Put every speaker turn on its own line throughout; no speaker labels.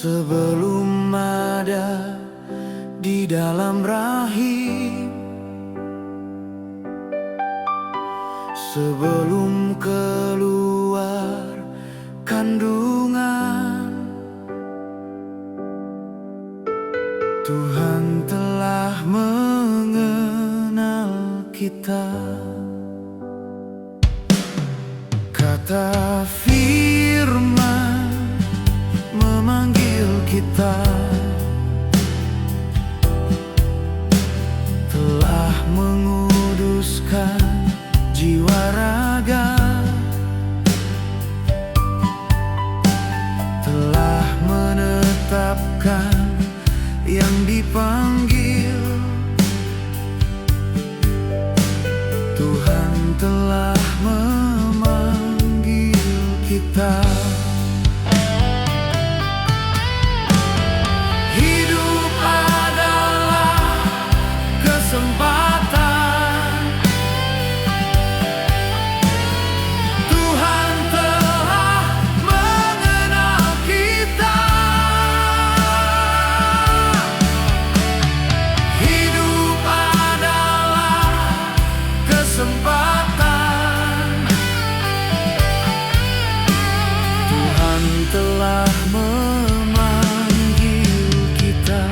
Sebelum ada di dalam rahim, sebelum keluar kandungan, Tuhan telah mengenal kita. Kata firman memanggil kita, telah menguduskan jiwa raga, telah menetapkan yang dipanggil. Tuhan telah memanggil kita. Hidup adalah kesempatan. Tuhan telah mengenal kita. Hidup adalah kesempatan. Tuhan telah memanggil kita.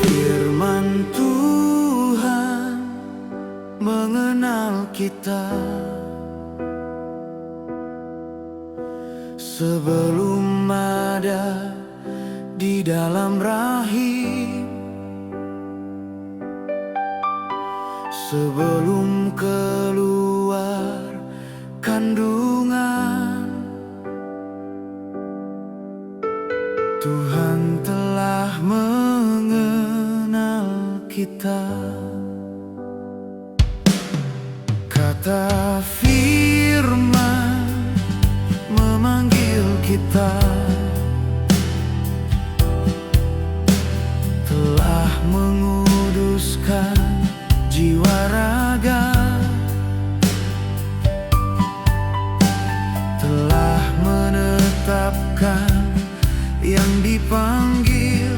Firman Tuhan mengenal kita. Sebelum ada di dalam rahim, sebelum keluar kandungan, Tuhan telah mengenal kita. Kata firman memanggil kita, telah menguduskan jiwa raga, telah menetapkan yang dipanggil.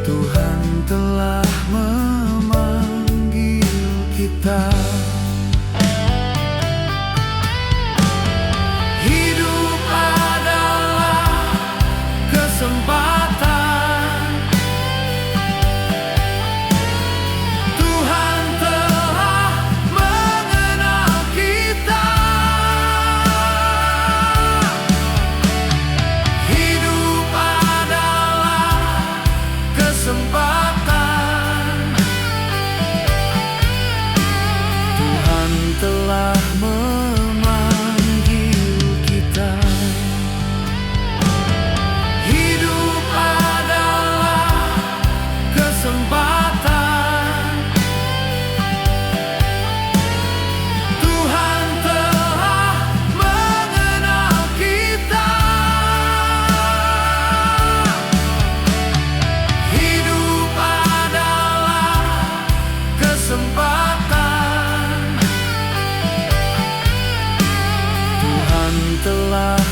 Tuhan telah memanggil kita. Hidup adalah kesempatan. Tuhan telah mengenal kita. Hidup adalah kesempatan. Tuhan telah memanggil kita. Hidup adalah kesempatan. Tuhan telah mengenal kita. Hidup adalah kesempatan. Tuhan telah